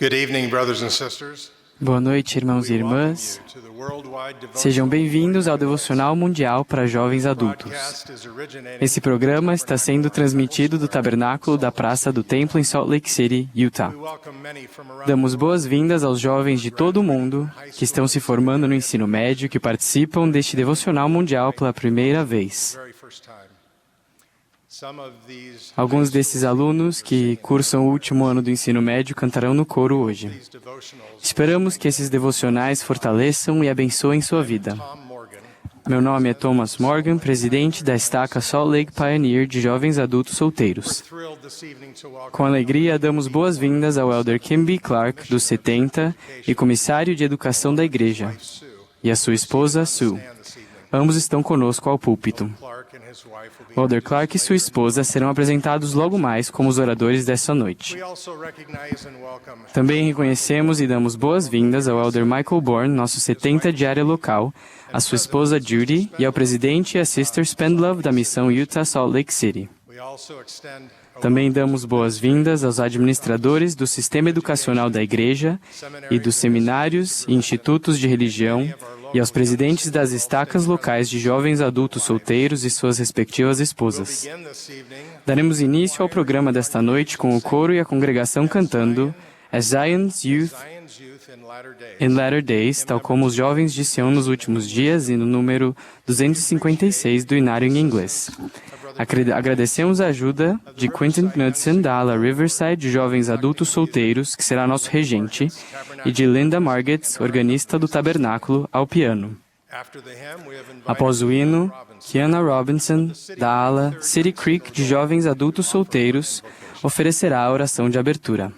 Good evening, brothers and sisters. Boa noite, irmãos e irmãs. Sejam bem-vindos ao Devocional Mundial para Jovens Adultos. Esse programa está sendo transmitido do Tabernáculo da Praça do Templo em Salt Lake City, Utah. Damos boas-vindas aos jovens de todo o mundo que estão se formando no ensino médio e que participam deste Devocional Mundial pela primeira vez. Alguns desses alunos que cursam o último ano do ensino médio cantarão no coro hoje. Esperamos que esses devocionais fortaleçam e abençoem sua vida. Meu nome é Thomas Morgan, presidente da estaca Salt Lake Pioneer de jovens adultos solteiros. Com alegria, damos boas-vindas ao Elder Kim B. Clark, dos 70, e comissário de educação da igreja, e a sua esposa, Sue. Ambos estão conosco ao púlpito. O Elder Clark e sua esposa serão apresentados logo mais como os oradores dessa noite. Também reconhecemos e damos boas-vindas ao Elder Michael Bourne, nosso 70 de área local, a sua esposa Judy e ao presidente e a Sister Spendlove da missão Utah Salt Lake City. Também damos boas-vindas aos administradores do sistema educacional da igreja e dos seminários e institutos de religião e aos presidentes das estacas locais de jovens adultos solteiros e suas respectivas esposas. Daremos início ao programa desta noite com o coro e a congregação cantando As Zion's Youth in Latter Days, tal como os jovens de Sião nos últimos dias, e no número 256 do Inário em inglês. Agradecemos a ajuda de Quentin Knudsen, da ala Riverside de Jovens Adultos Solteiros, que será nosso regente, e de Linda Margetts, organista do Tabernáculo, ao piano. Após o hino, Kiana Robinson, da ala City Creek de Jovens Adultos Solteiros, oferecerá a oração de abertura.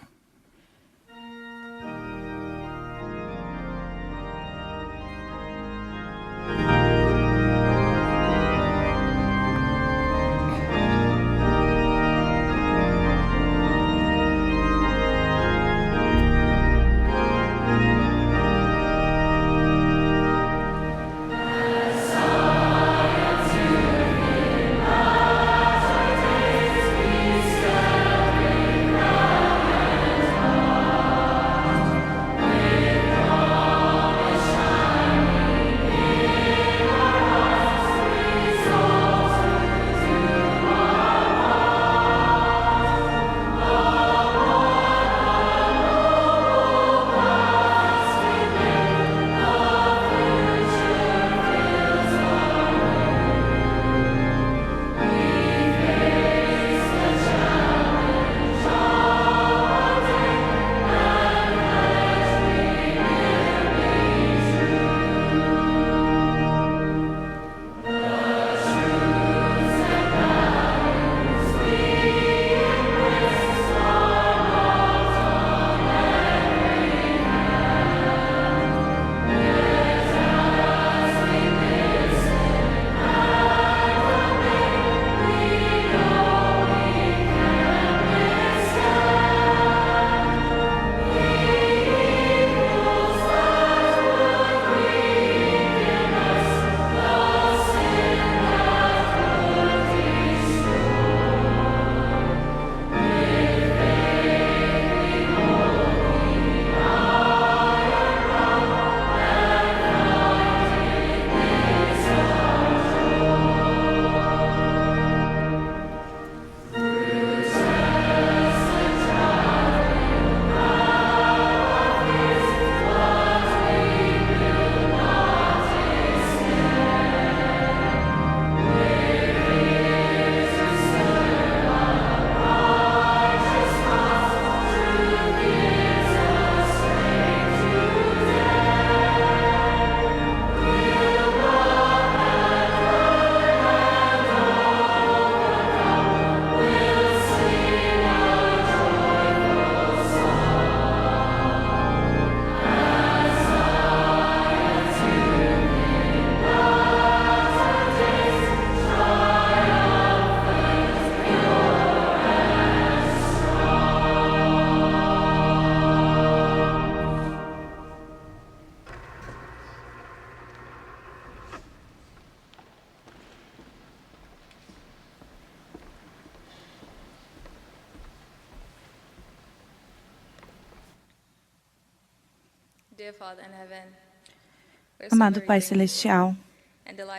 Amado Pai Celestial,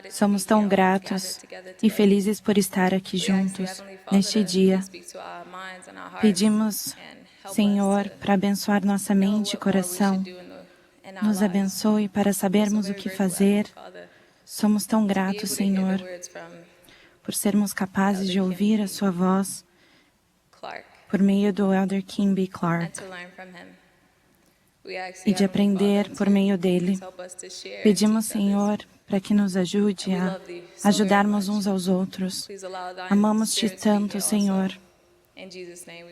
somos tão gratos e felizes por estar aqui juntos neste dia. Pedimos, Senhor, para abençoar nossa mente e coração. Nos abençoe para sabermos o que fazer. Somos tão gratos, Senhor, por sermos capazes de ouvir a sua voz por meio do Elder Kim B. Clark e de aprender por meio dele. Pedimos, Senhor, para que nos ajude a ajudarmos uns aos outros. Amamos-te tanto, Senhor.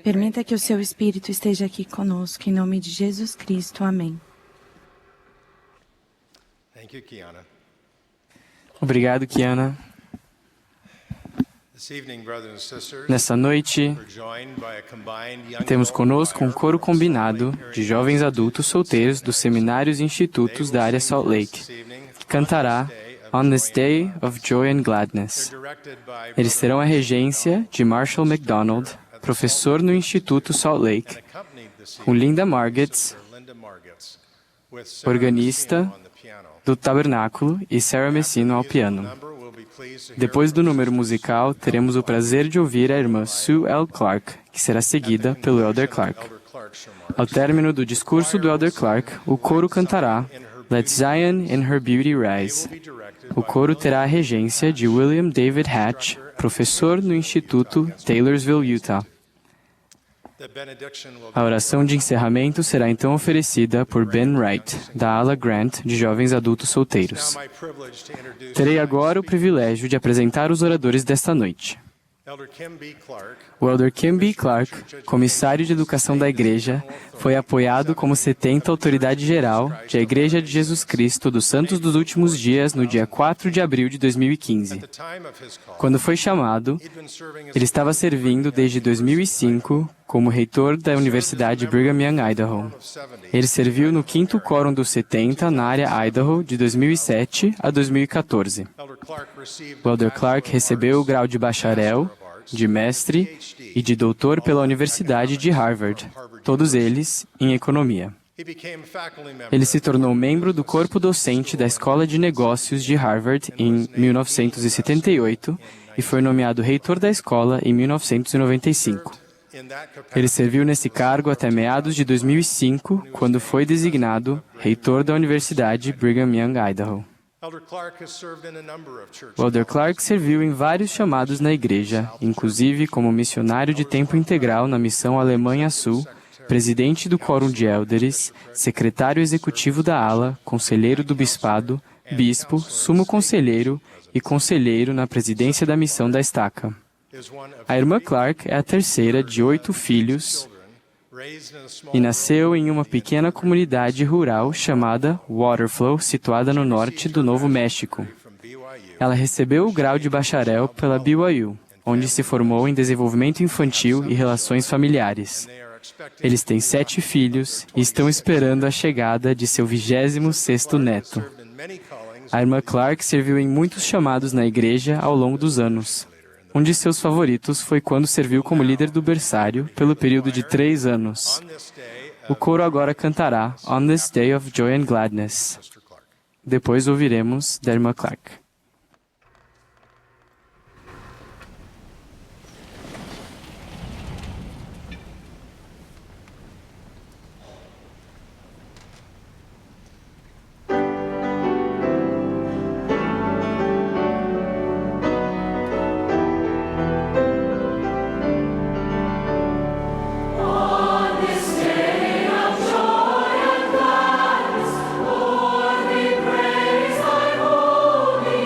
Permita que o seu Espírito esteja aqui conosco, em nome de Jesus Cristo. Amém. Thank you, Kiana. Obrigado, Kiana. This evening, brothers and sisters, Nessa noite, we're joined by a combined young temos adult conosco um choir coro from combinado Salt Lake de area jovens of adultos solteiros dos seminários e institutos da área Salt Lake, que cantará On This Day of Joy and Gladness. Eles terão a regência de Marshall McDonald, professor no Instituto Salt Lake, com Linda Margetts, organista do Tabernáculo, e Sarah Messino ao piano. Depois do número musical, teremos o prazer de ouvir a irmã Sue L. Clark, que será seguida pelo Elder Clark. Ao término do discurso do Elder Clark, o coro cantará Let Zion in Her Beauty Rise. O coro terá a regência de William David Hatch, professor no Instituto Taylorsville, Utah. A oração de encerramento será então oferecida por Ben Wright, da ala Grant de Jovens Adultos Solteiros. Terei agora o privilégio de apresentar os oradores desta noite. O Elder Kim B. Clark, comissário de educação da Igreja, foi apoiado como 70 autoridade geral de a Igreja de Jesus Cristo dos Santos dos Últimos Dias no dia 4 de abril de 2015. Quando foi chamado, ele estava servindo desde 2005 como reitor da Universidade Brigham Young, Idaho. Ele serviu no 5º Quórum dos 70 na área Idaho de 2007 a 2014. O Elder Clark recebeu o grau de bacharel, de mestre e de doutor pela Universidade de Harvard, todos eles em economia. Ele se tornou membro do corpo docente da Escola de Negócios de Harvard em 1978 e foi nomeado reitor da escola em 1995. Ele serviu nesse cargo até meados de 2005, quando foi designado reitor da Universidade Brigham Young, Idaho. O Elder Clark serviu em vários chamados na igreja, inclusive como missionário de tempo integral na missão Alemanha Sul, presidente do Quórum de Elders, secretário executivo da ala, conselheiro do bispado, bispo, sumo conselheiro e conselheiro na presidência da missão da Estaca. A irmã Clark é a terceira de 8 filhos e nasceu em uma pequena comunidade rural chamada Waterflow, situada no norte do Novo México. Ela recebeu o grau de bacharel pela BYU, onde se formou em desenvolvimento infantil e relações familiares. Eles têm 7 filhos e estão esperando a chegada de seu 26º neto. A irmã Clark serviu em muitos chamados na igreja ao longo dos anos. Um de seus favoritos foi quando serviu como líder do berçário pelo período de 3 anos. O coro agora cantará On This Day of Joy and Gladness. Depois ouviremos da irmã Clark. Praise thy holy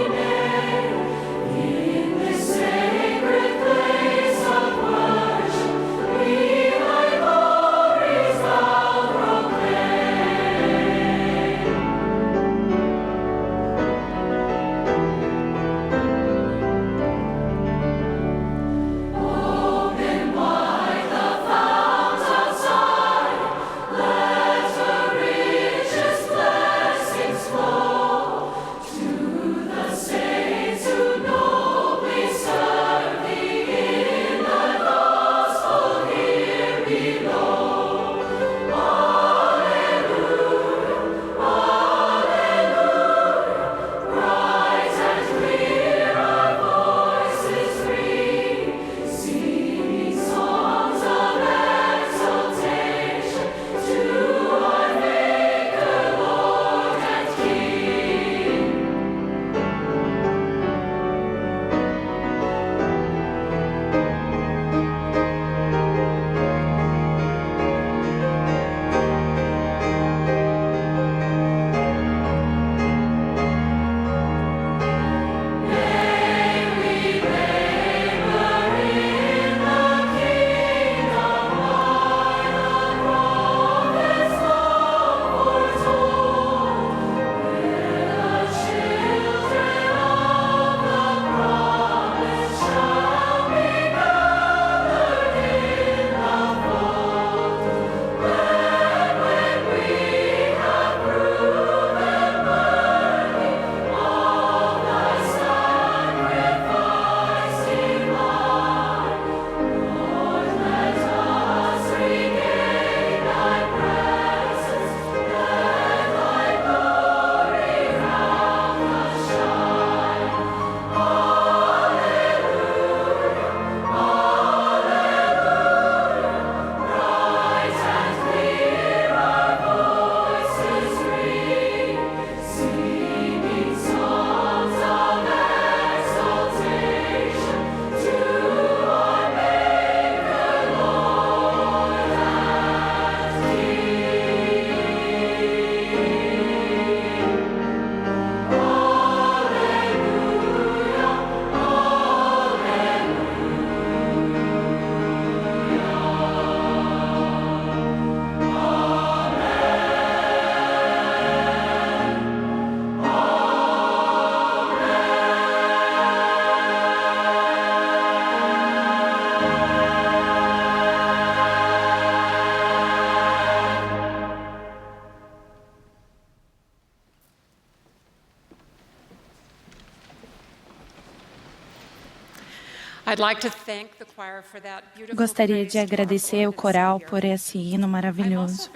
Gostaria de agradecer ao coral por esse hino maravilhoso.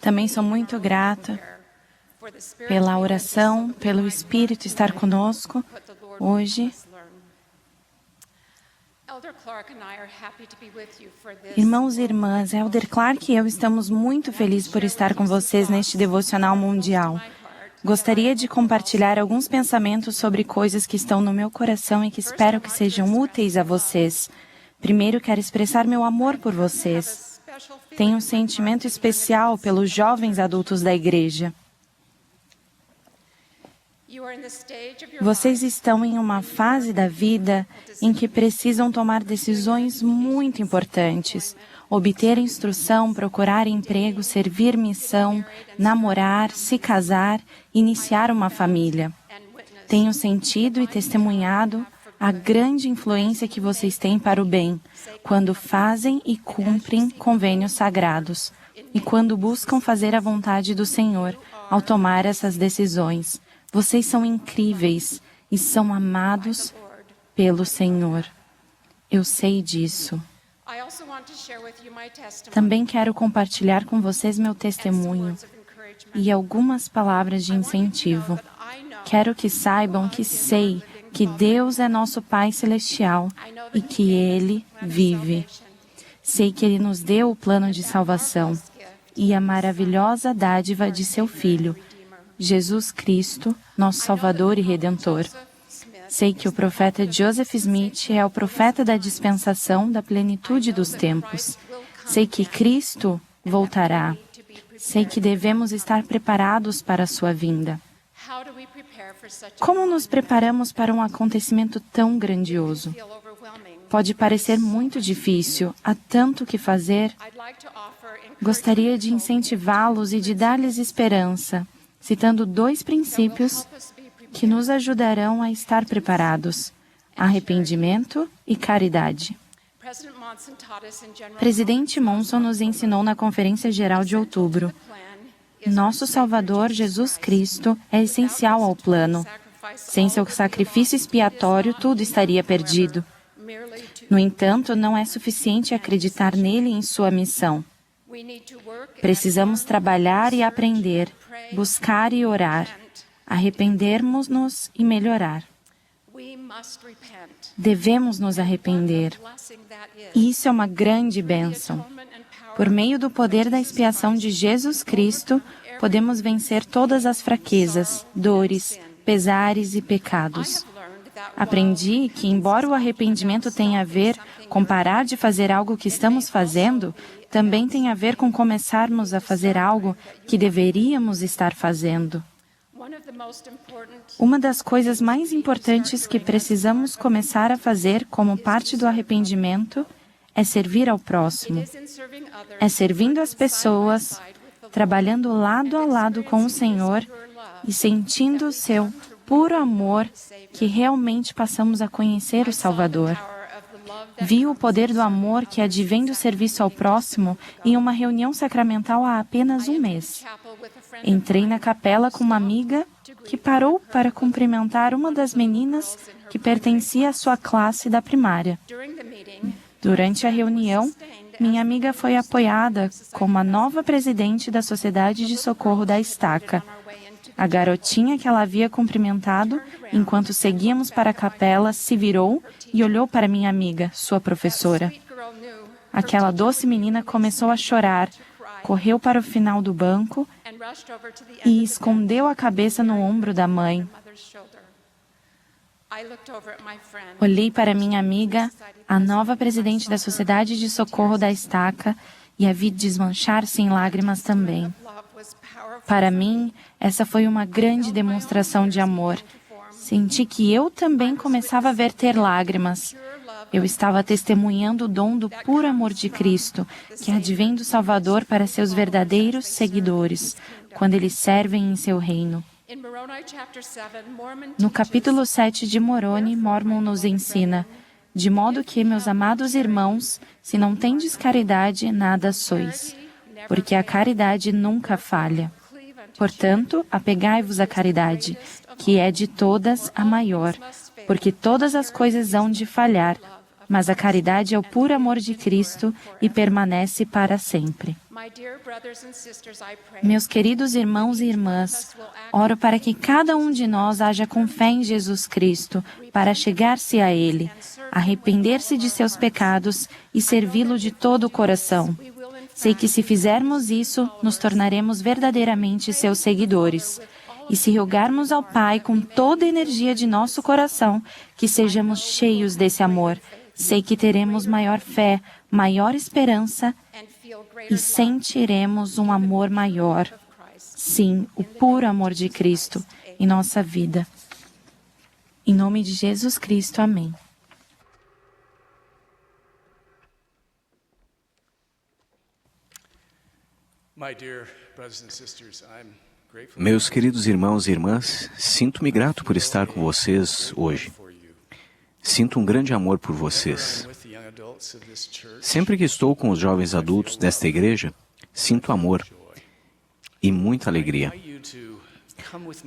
Também sou muito grata pela oração, pelo Espírito estar conosco hoje. Irmãos e irmãs, Elder Clark e eu estamos muito felizes por estar com vocês neste devocional mundial. Gostaria de compartilhar alguns pensamentos sobre coisas que estão no meu coração e que espero que sejam úteis a vocês. Primeiro, quero expressar meu amor por vocês. Tenho um sentimento especial pelos jovens adultos da igreja. Vocês estão em uma fase da vida em que precisam tomar decisões muito importantes. Obter instrução, procurar emprego, servir missão, namorar, se casar, iniciar uma família. Tenho sentido e testemunhado a grande influência que vocês têm para o bem, quando fazem e cumprem convênios sagrados, e quando buscam fazer a vontade do Senhor ao tomar essas decisões. Vocês são incríveis e são amados pelo Senhor. Eu sei disso. Também quero compartilhar com vocês meu testemunho e algumas palavras de incentivo. Quero que saibam que sei que Deus é nosso Pai Celestial e que Ele vive. Sei que Ele nos deu o plano de salvação e a maravilhosa dádiva de seu Filho, Jesus Cristo, nosso Salvador e Redentor. Sei que o profeta Joseph Smith é o profeta da dispensação da plenitude dos tempos. Sei que Cristo voltará. Sei que devemos estar preparados para a sua vinda. Como nos preparamos para um acontecimento tão grandioso? Pode parecer muito difícil, há tanto que fazer. Gostaria de incentivá-los e de dar-lhes esperança, citando 2 princípios que nos ajudarão a estar preparados: arrependimento e caridade. Presidente Monson nos ensinou na Conferência Geral de outubro. Nosso Salvador, Jesus Cristo, é essencial ao plano. Sem seu sacrifício expiatório, tudo estaria perdido. No entanto, não é suficiente acreditar nele e em sua missão. Precisamos trabalhar e aprender, buscar e orar, arrependermos-nos e melhorar. Devemos nos arrepender. Isso é uma grande bênção. Por meio do poder da expiação de Jesus Cristo, podemos vencer todas as fraquezas, dores, pesares e pecados. Aprendi que, embora o arrependimento tenha a ver com parar de fazer algo que estamos fazendo, também tem a ver com começarmos a fazer algo que deveríamos estar fazendo. Uma das coisas mais importantes que precisamos começar a fazer como parte do arrependimento é servir ao próximo. É servindo as pessoas, trabalhando lado a lado com o Senhor e sentindo o seu puro amor que realmente passamos a conhecer o Salvador. Vi o poder do amor que advém do serviço ao próximo em uma reunião sacramental há apenas um mês. Entrei na capela com uma amiga que parou para cumprimentar uma das meninas que pertencia à sua classe da primária. Durante a reunião, minha amiga foi apoiada como a nova presidente da Sociedade de Socorro da Estaca. A garotinha que ela havia cumprimentado, enquanto seguíamos para a capela, se virou e olhou para minha amiga, sua professora. Aquela doce menina começou a chorar, correu para o final do banco e escondeu a cabeça no ombro da mãe. Olhei para minha amiga, a nova presidente da Sociedade de Socorro da Estaca, e a vi desmanchar-se em lágrimas também. Para mim, essa foi uma grande demonstração de amor. Senti que eu também começava a verter lágrimas. Eu estava testemunhando o dom do puro amor de Cristo, que advém do Salvador para seus verdadeiros seguidores, quando eles servem em seu reino. No capítulo 7 de Moroni, Mormon nos ensina: de modo que, meus amados irmãos, se não tendes caridade, nada sois, porque a caridade nunca falha. Portanto, apegai-vos à caridade, que é de todas a maior, porque todas as coisas hão de falhar, mas a caridade é o puro amor de Cristo e permanece para sempre. Meus queridos irmãos e irmãs, oro para que cada um de nós haja com fé em Jesus Cristo, para chegar-se a Ele, arrepender-se de seus pecados e servi-lo de todo o coração. Sei que se fizermos isso, nos tornaremos verdadeiramente seus seguidores. E se rogarmos ao Pai com toda a energia de nosso coração, que sejamos cheios desse amor, sei que teremos maior fé, maior esperança e sentiremos um amor maior. Sim, o puro amor de Cristo em nossa vida. Em nome de Jesus Cristo, amém. Meus queridos irmãos e irmãs, sinto-me grato por estar com vocês hoje. Sinto um grande amor por vocês. Sempre que estou com os jovens adultos desta igreja, sinto amor e muita alegria.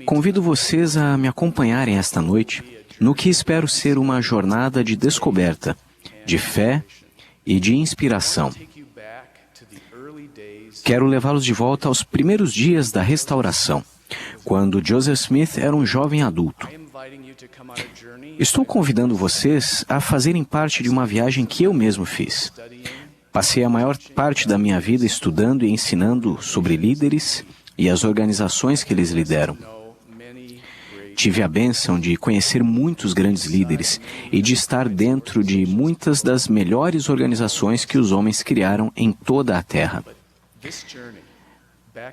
Convido vocês a me acompanharem esta noite no que espero ser uma jornada de descoberta, de fé e de inspiração. Quero levá-los de volta aos primeiros dias da restauração, quando Joseph Smith era um jovem adulto. Estou convidando vocês a fazerem parte de uma viagem que eu mesmo fiz. Passei a maior parte da minha vida estudando e ensinando sobre líderes e as organizações que eles lideram. Tive a bênção de conhecer muitos grandes líderes e de estar dentro de muitas das melhores organizações que os homens criaram em toda a Terra.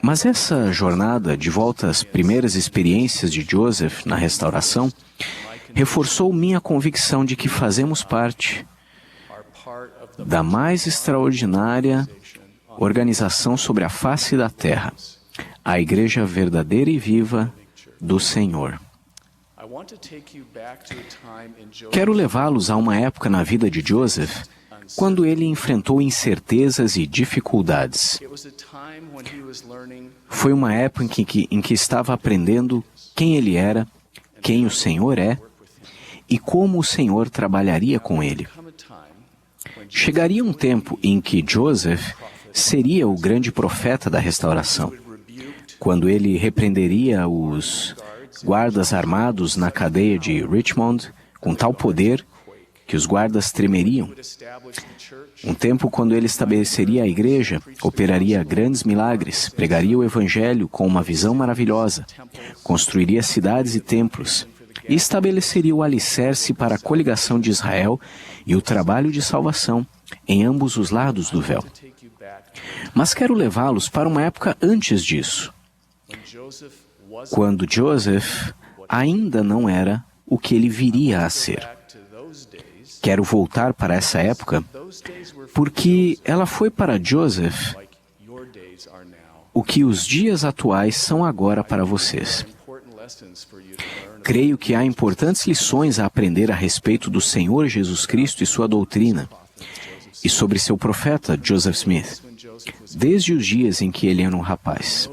Mas essa jornada de volta às primeiras experiências de Joseph na restauração reforçou minha convicção de que fazemos parte da mais extraordinária organização sobre a face da Terra, a Igreja verdadeira e viva do Senhor. Quero levá-los a uma época na vida de Joseph quando ele enfrentou incertezas e dificuldades. Foi uma época em que estava aprendendo quem ele era, quem o Senhor é e como o Senhor trabalharia com ele. Chegaria um tempo em que Joseph seria o grande profeta da restauração, quando ele repreenderia os guardas armados na cadeia de Richmond com tal poder que os guardas tremeriam. Um tempo quando ele estabeleceria a igreja, operaria grandes milagres, pregaria o evangelho com uma visão maravilhosa, construiria cidades e templos, e estabeleceria o alicerce para a coligação de Israel e o trabalho de salvação em ambos os lados do véu. Mas quero levá-los para uma época antes disso, quando Joseph ainda não era o que ele viria a ser. Quero voltar para essa época porque ela foi para Joseph o que os dias atuais são agora para vocês. Creio que há importantes lições a aprender a respeito do Senhor Jesus Cristo e sua doutrina, e sobre seu profeta, Joseph Smith, desde os dias em que ele era um rapaz.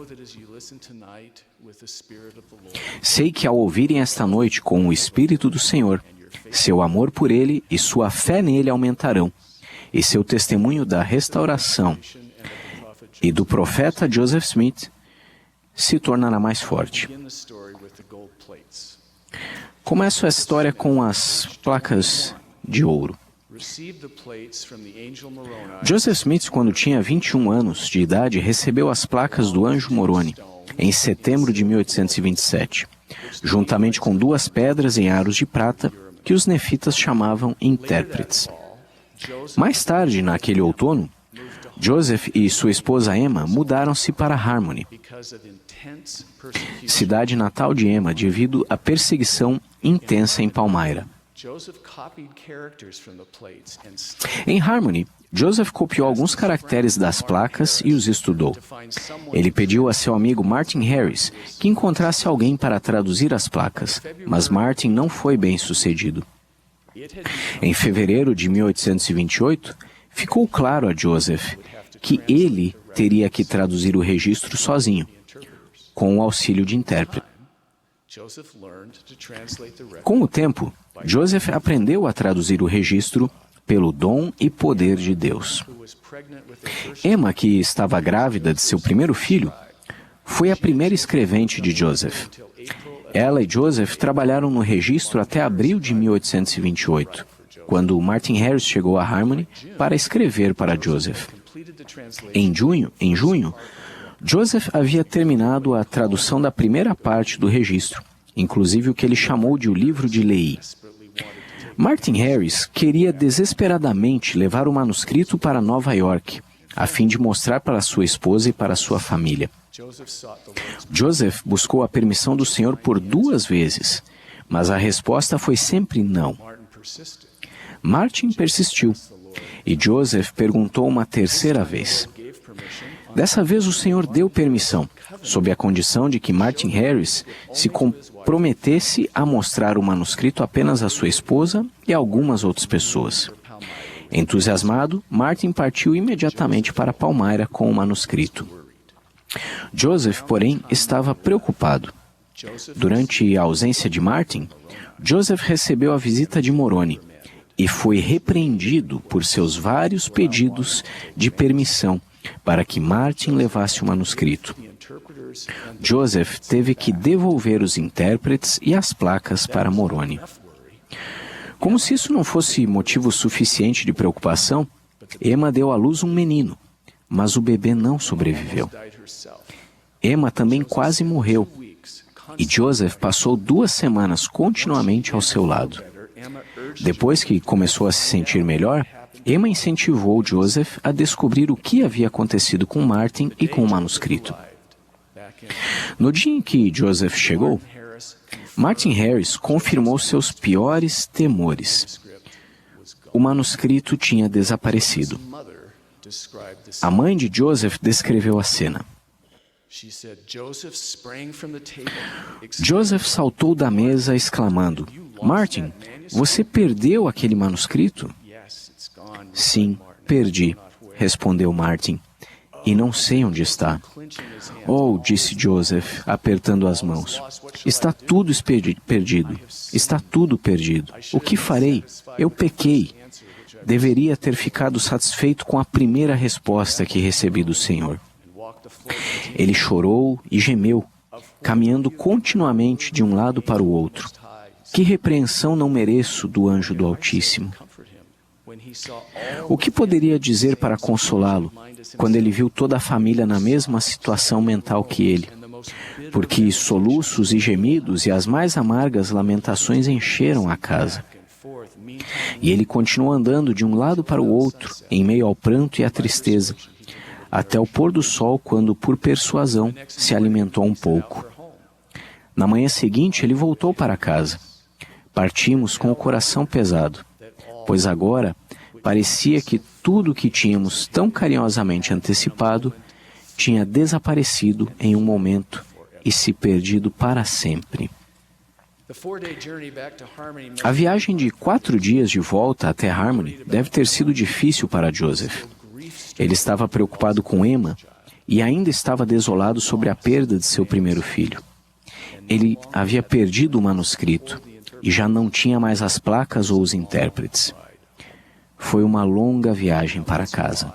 Sei que ao ouvirem esta noite com o Espírito do Senhor, seu amor por ele e sua fé nele aumentarão, e seu testemunho da restauração e do profeta Joseph Smith se tornará mais forte. Começo a história com as placas de ouro. Joseph Smith, quando tinha 21 anos de idade, recebeu as placas do anjo Moroni, em setembro de 1827, juntamente com 2 pedras em aros de prata, que os nefitas chamavam intérpretes. Mais tarde, naquele outono, Joseph e sua esposa Emma mudaram-se para Harmony, cidade natal de Emma, devido à perseguição intensa em Palmyra. Em Harmony, Joseph copiou alguns caracteres das placas e os estudou. Ele pediu a seu amigo Martin Harris que encontrasse alguém para traduzir as placas, mas Martin não foi bem sucedido. Em fevereiro de 1828, ficou claro a Joseph que ele teria que traduzir o registro sozinho, com o auxílio de intérprete. Com o tempo, Joseph aprendeu a traduzir o registro pelo dom e poder de Deus. Emma, que estava grávida de seu primeiro filho, foi a primeira escrevente de Joseph. Ela e Joseph trabalharam no registro até abril de 1828, quando Martin Harris chegou a Harmony para escrever para Joseph. Em junho, Joseph havia terminado a tradução da primeira parte do registro, inclusive o que ele chamou de o livro de Lehi. Martin Harris queria desesperadamente levar o manuscrito para Nova York, a fim de mostrar para sua esposa e para sua família. Joseph buscou a permissão do Senhor por 2 vezes, mas a resposta foi sempre não. Martin persistiu, e Joseph perguntou uma 3ª vez. Dessa vez o Senhor deu permissão, sob a condição de que Martin Harris se comprometesse a mostrar o manuscrito apenas à sua esposa e a algumas outras pessoas. Entusiasmado, Martin partiu imediatamente para Palmyra com o manuscrito. Joseph, porém, estava preocupado. Durante a ausência de Martin, Joseph recebeu a visita de Moroni e foi repreendido por seus vários pedidos de permissão para que Martin levasse o manuscrito. Joseph teve que devolver os intérpretes e as placas para Moroni. Como se isso não fosse motivo suficiente de preocupação, Emma deu à luz um menino, mas o bebê não sobreviveu. Emma também quase morreu, e Joseph passou 2 semanas continuamente ao seu lado. Depois que começou a se sentir melhor, Emma incentivou Joseph a descobrir o que havia acontecido com Martin e com o manuscrito. No dia em que Joseph chegou, Martin Harris confirmou seus piores temores. O manuscrito tinha desaparecido. A mãe de Joseph descreveu a cena. Joseph saltou da mesa exclamando: "Martin, você perdeu aquele manuscrito?" "Sim, perdi", respondeu Martin, "e não sei onde está." "Oh", disse Joseph, apertando as mãos, "está tudo perdido. Está tudo perdido. O que farei? Eu pequei. Deveria ter ficado satisfeito com a primeira resposta que recebi do Senhor." Ele chorou e gemeu, caminhando continuamente de um lado para o outro. Que repreensão não mereço do anjo do Altíssimo. O que poderia dizer para consolá-lo, quando ele viu toda a família na mesma situação mental que ele? Porque soluços e gemidos e as mais amargas lamentações encheram a casa. E ele continuou andando de um lado para o outro, em meio ao pranto e à tristeza, até o pôr do sol, quando, por persuasão, se alimentou um pouco. Na manhã seguinte, ele voltou para casa. Partimos com o coração pesado, pois agora parecia que tudo o que tínhamos tão carinhosamente antecipado tinha desaparecido em um momento e se perdido para sempre. A viagem de 4 dias de volta até Harmony deve ter sido difícil para Joseph. Ele estava preocupado com Emma e ainda estava desolado sobre a perda de seu primeiro filho. Ele havia perdido o manuscrito e já não tinha mais as placas ou os intérpretes. Foi uma longa viagem para casa.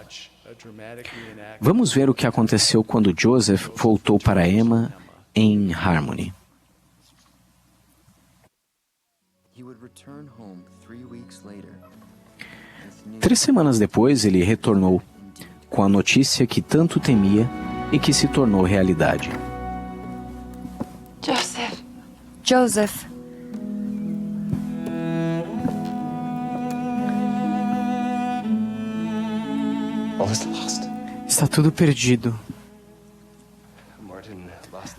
Vamos ver o que aconteceu quando Joseph voltou para Emma em Harmony. 3 semanas depois, ele retornou com a notícia que tanto temia e que se tornou realidade. Joseph. Está tudo perdido.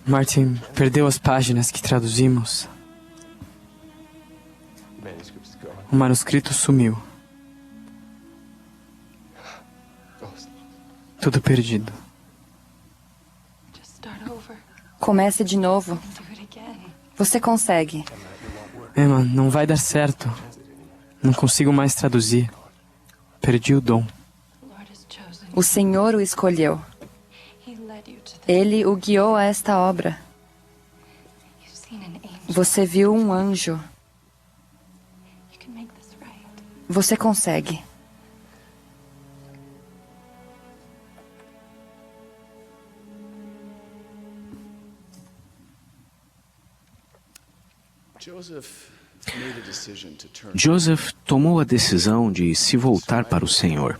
Martin perdeu as páginas que traduzimos. O manuscrito sumiu. Tudo perdido. Comece de novo. Você consegue. Emma, não vai dar certo. Não consigo mais traduzir. Perdi o dom. O Senhor o escolheu. Ele o guiou a esta obra. Você viu um anjo. Você consegue. Joseph tomou a decisão de se voltar para o Senhor.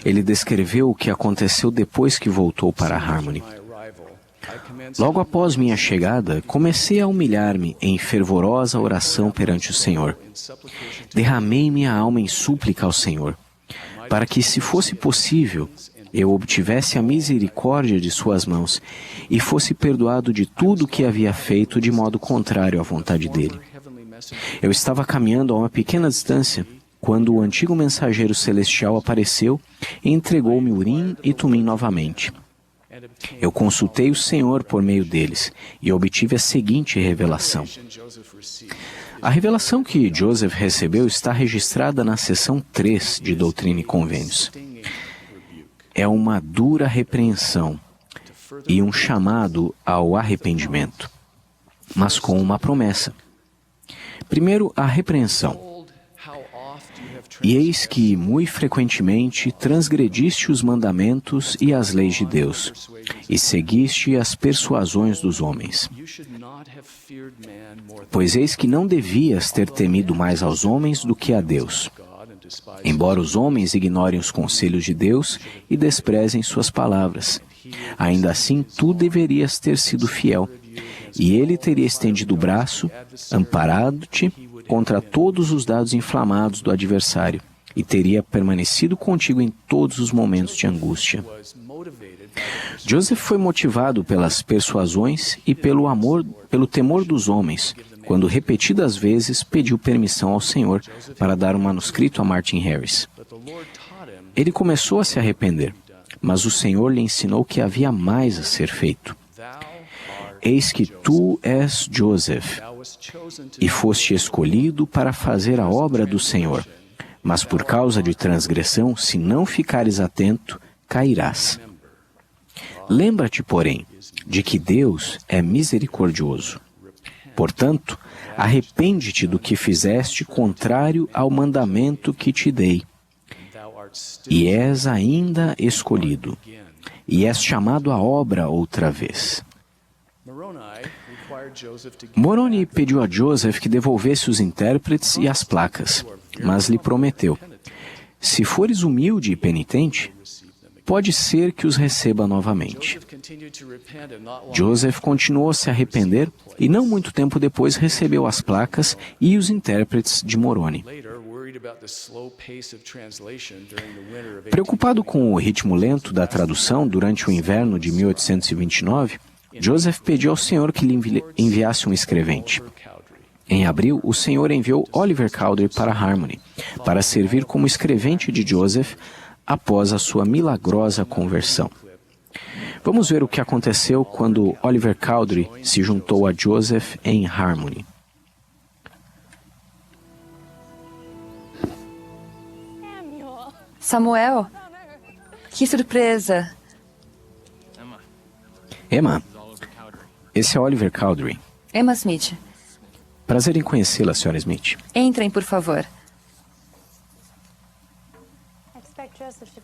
Ele descreveu o que aconteceu depois que voltou para Harmony. Logo após minha chegada, comecei a humilhar-me em fervorosa oração perante o Senhor. Derramei minha alma em súplica ao Senhor, para que, se fosse possível, eu obtivesse a misericórdia de suas mãos e fosse perdoado de tudo o que havia feito de modo contrário à vontade dele. Eu estava caminhando a uma pequena distância quando o antigo mensageiro celestial apareceu e entregou-me Urim e Tumim novamente. Eu consultei o Senhor por meio deles e obtive a seguinte revelação. A revelação que Joseph recebeu está registrada na seção 3 de Doutrina e Convênios. É uma dura repreensão e um chamado ao arrependimento, mas com uma promessa. Primeiro, a repreensão. E eis que, muito frequentemente, transgrediste os mandamentos e as leis de Deus, e seguiste as persuasões dos homens. Pois eis que não devias ter temido mais aos homens do que a Deus, embora os homens ignorem os conselhos de Deus e desprezem suas palavras. Ainda assim, tu deverias ter sido fiel, e ele teria estendido o braço, amparado-te contra todos os dados inflamados do adversário, e teria permanecido contigo em todos os momentos de angústia. Joseph foi motivado pelas persuasões e pelo temor dos homens, quando repetidas vezes pediu permissão ao Senhor para dar um manuscrito a Martin Harris. Ele começou a se arrepender, mas o Senhor lhe ensinou que havia mais a ser feito. Eis que tu és Joseph, e foste escolhido para fazer a obra do Senhor. Mas por causa de transgressão, se não ficares atento, cairás. Lembra-te, porém, de que Deus é misericordioso. Portanto, arrepende-te do que fizeste contrário ao mandamento que te dei. E és ainda escolhido, e és chamado à obra outra vez. Moroni pediu a Joseph que devolvesse os intérpretes e as placas, mas lhe prometeu: se fores humilde e penitente, pode ser que os receba novamente. Joseph continuou a se arrepender e não muito tempo depois recebeu as placas e os intérpretes de Moroni. Preocupado com o ritmo lento da tradução durante o inverno de 1829, Joseph pediu ao Senhor que lhe enviasse um escrevente. Em abril, o Senhor enviou Oliver Cowdery para Harmony, para servir como escrevente de Joseph após a sua milagrosa conversão. Vamos ver o que aconteceu quando Oliver Cowdery se juntou a Joseph em Harmony. Samuel, que surpresa! Emma, esse é Oliver Cowdery. Emma Smith. Prazer em conhecê-la, Sra. Smith. Entrem, por favor.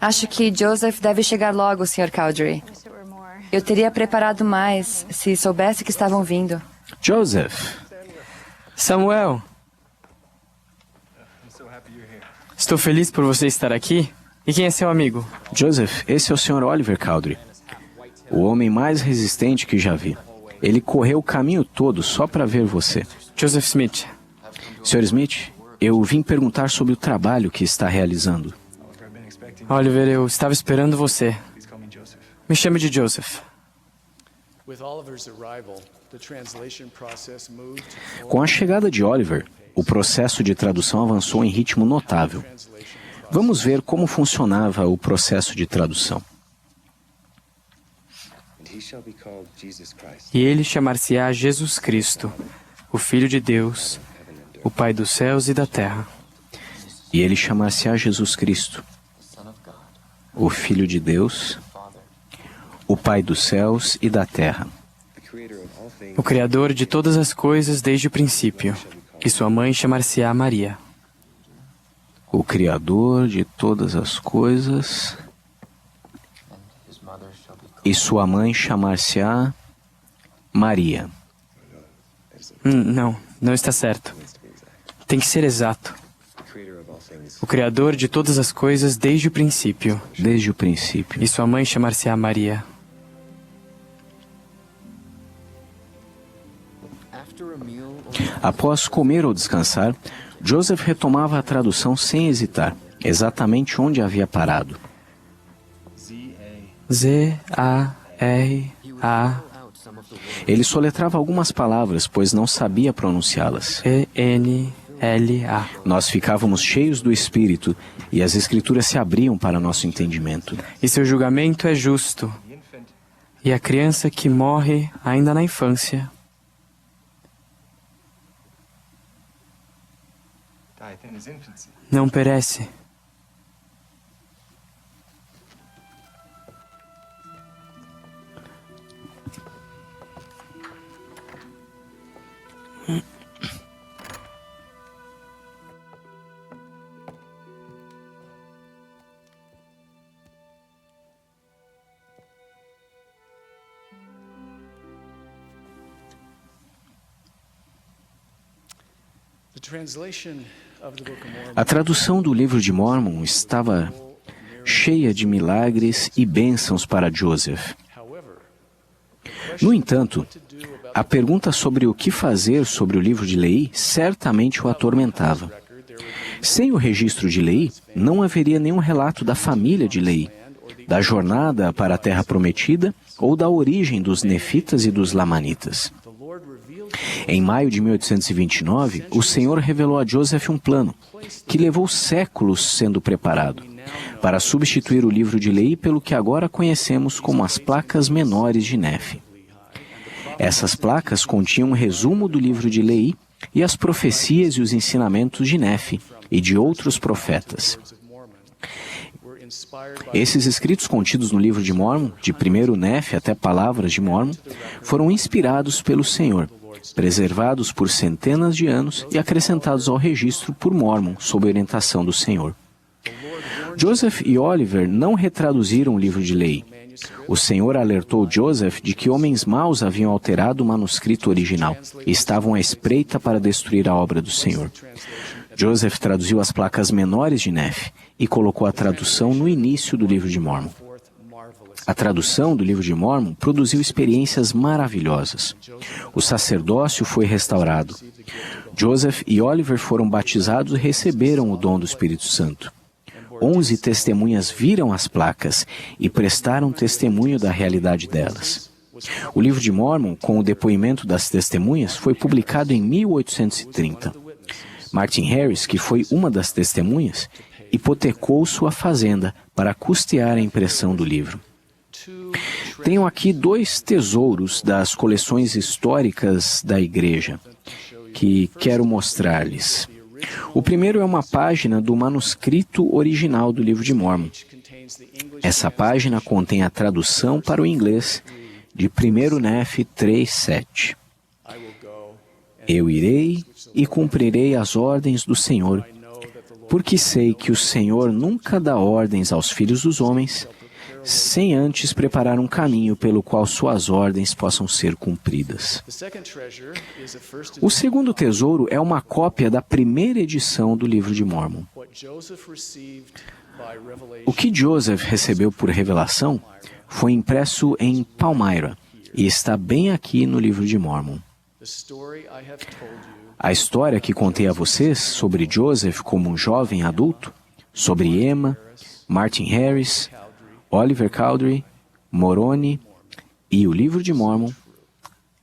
Acho que Joseph deve chegar logo, Sr. Cowdery. Eu teria preparado mais se soubesse que estavam vindo. Joseph! Samuel! Estou feliz por você estar aqui. E quem é seu amigo? Joseph, esse é o Sr. Oliver Cowdery, o homem mais resistente que já vi. Ele correu o caminho todo só para ver você. Joseph Smith. Sr. Smith, eu vim perguntar sobre o trabalho que está realizando. Oliver, eu estava esperando você. Me chame de Joseph. Com a chegada de Oliver, o processo de tradução avançou em ritmo notável. Vamos ver como funcionava o processo de tradução. E ele chamar-se-á Jesus Cristo, o Filho de Deus, o Pai dos céus e da terra. E ele chamar-se-á Jesus Cristo, o Filho de Deus, o Pai dos céus e da terra. o Criador de todas as coisas desde o princípio, e sua mãe chamar-se-á Maria. O Criador de todas as coisas, e sua mãe chamar-se-á Maria. Não está certo. Tem que ser exato. O Criador de todas as coisas desde o princípio, Desde o princípio. e sua mãe chamar-se-á Maria. Após comer ou descansar, Joseph retomava a tradução sem hesitar, exatamente onde havia parado. Z-A-R-A Ele soletrava algumas palavras, pois não sabia pronunciá-las. E-N-L-A. Nós ficávamos cheios do Espírito e as Escrituras se abriam para nosso entendimento. E seu julgamento é justo. E a criança que morre ainda na infância não perece. A tradução do livro de Mórmon estava cheia de milagres e bênçãos para Joseph. No entanto, a pergunta sobre o que fazer sobre o livro de Leí certamente o atormentava. Sem o registro de Leí, não haveria nenhum relato da família de Leí, da jornada para a Terra Prometida ou da origem dos Nefitas e dos Lamanitas. Em maio de 1829, o Senhor revelou a Joseph um plano, que levou séculos sendo preparado, para substituir o livro de Leí pelo que agora conhecemos como as placas menores de Nefe. Essas placas continham um resumo do livro de Leí e as profecias e os ensinamentos de Nefe e de outros profetas. Esses escritos contidos no livro de Mórmon, de primeiro Nefe até Palavras de Mórmon, foram inspirados pelo Senhor, preservados por centenas de anos e acrescentados ao registro por Mórmon sob orientação do Senhor. Joseph e Oliver não retraduziram o livro de Leí. O Senhor alertou Joseph de que homens maus haviam alterado o manuscrito original e estavam à espreita para destruir a obra do Senhor. Joseph traduziu as placas menores de Nefe e colocou a tradução no início do livro de Mórmon. A tradução do livro de Mórmon produziu experiências maravilhosas. O sacerdócio foi restaurado. Joseph e Oliver foram batizados e receberam o dom do Espírito Santo. 11 testemunhas viram as placas e prestaram testemunho da realidade delas. O livro de Mórmon, com o depoimento das testemunhas, foi publicado em 1830. Martin Harris, que foi uma das testemunhas, hipotecou sua fazenda para custear a impressão do livro. Tenho aqui 2 tesouros das coleções históricas da igreja, que quero mostrar-lhes. O primeiro é uma página do manuscrito original do livro de Mórmon. Essa página contém a tradução para o inglês de 1 Nefe 3:7. Eu irei e cumprirei as ordens do Senhor, porque sei que o Senhor nunca dá ordens aos filhos dos homens, sem antes preparar um caminho pelo qual suas ordens possam ser cumpridas. O segundo tesouro é uma cópia da primeira edição do livro de Mórmon. O que Joseph recebeu por revelação foi impresso em Palmyra e está bem aqui no livro de Mórmon. A história que contei a vocês sobre Joseph como um jovem adulto, sobre Emma, Martin Harris, Oliver Cowdery, Moroni e o livro de Mórmon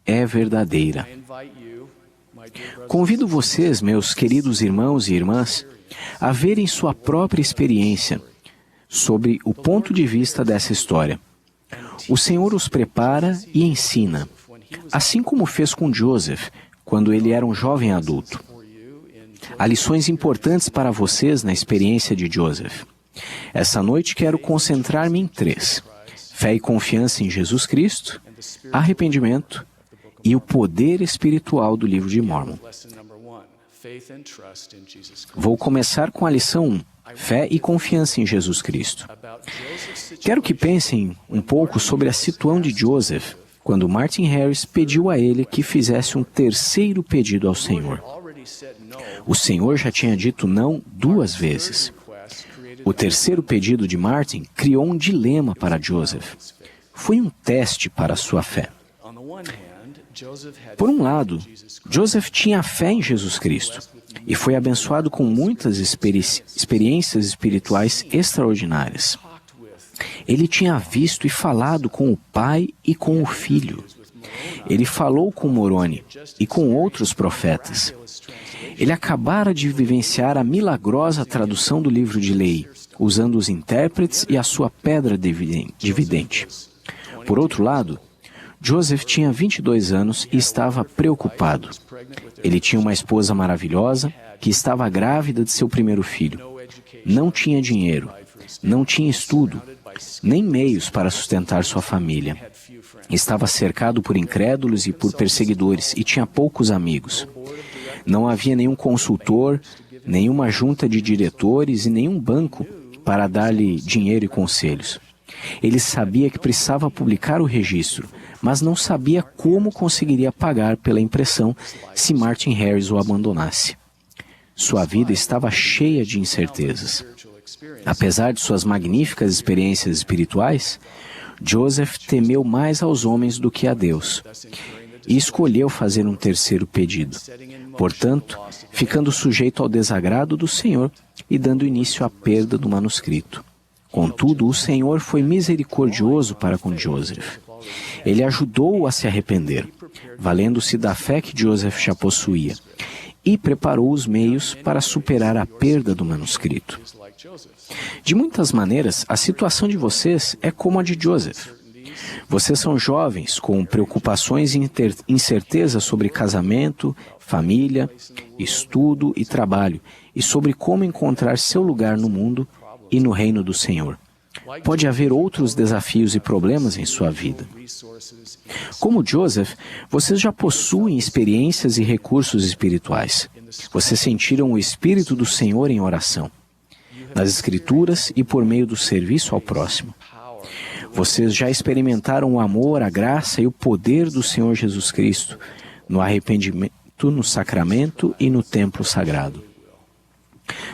é verdadeira. Convido vocês, meus queridos irmãos e irmãs, a verem sua própria experiência sobre o ponto de vista dessa história. O Senhor os prepara e ensina, assim como fez com Joseph, quando ele era um jovem adulto. Há lições importantes para vocês na experiência de Joseph. Essa noite quero concentrar-me em 3: fé e confiança em Jesus Cristo, arrependimento e o poder espiritual do livro de Mórmon. Vou começar com a lição 1, fé e confiança em Jesus Cristo. Quero que pensem um pouco sobre a situação de Joseph, quando Martin Harris pediu a ele que fizesse um terceiro pedido ao Senhor. O Senhor já tinha dito não 2 vezes. O terceiro pedido de Martin criou um dilema para Joseph. Foi um teste para a sua fé. Por um lado, Joseph tinha fé em Jesus Cristo e foi abençoado com muitas experiências espirituais extraordinárias. Ele tinha visto e falado com o Pai e com o Filho. Ele falou com Moroni e com outros profetas. Ele acabara de vivenciar a milagrosa tradução do livro de lei, usando os intérpretes e a sua pedra dividente. Por outro lado, Joseph tinha 22 anos e estava preocupado. Ele tinha uma esposa maravilhosa que estava grávida de seu primeiro filho. Não tinha dinheiro, não tinha estudo, nem meios para sustentar sua família. Estava cercado por incrédulos e por perseguidores e tinha poucos amigos. Não havia nenhum consultor, nenhuma junta de diretores e nenhum banco para dar-lhe dinheiro e conselhos. Ele sabia que precisava publicar o registro, mas não sabia como conseguiria pagar pela impressão se Martin Harris o abandonasse. Sua vida estava cheia de incertezas. Apesar de suas magníficas experiências espirituais, Joseph temeu mais aos homens do que a Deus e escolheu fazer um terceiro pedido. Portanto, ficando sujeito ao desagrado do Senhor e dando início à perda do manuscrito. Contudo, o Senhor foi misericordioso para com Joseph. Ele ajudou-o a se arrepender, valendo-se da fé que Joseph já possuía, e preparou os meios para superar a perda do manuscrito. De muitas maneiras, a situação de vocês é como a de Joseph. Vocês são jovens com preocupações e incertezas sobre casamento, família, estudo e trabalho, e sobre como encontrar seu lugar no mundo e no reino do Senhor. Pode haver outros desafios e problemas em sua vida. Como Joseph, vocês já possuem experiências e recursos espirituais. Vocês sentiram o Espírito do Senhor em oração, nas Escrituras e por meio do serviço ao próximo. Vocês já experimentaram o amor, a graça e o poder do Senhor Jesus Cristo no arrependimento, no sacramento e no templo sagrado.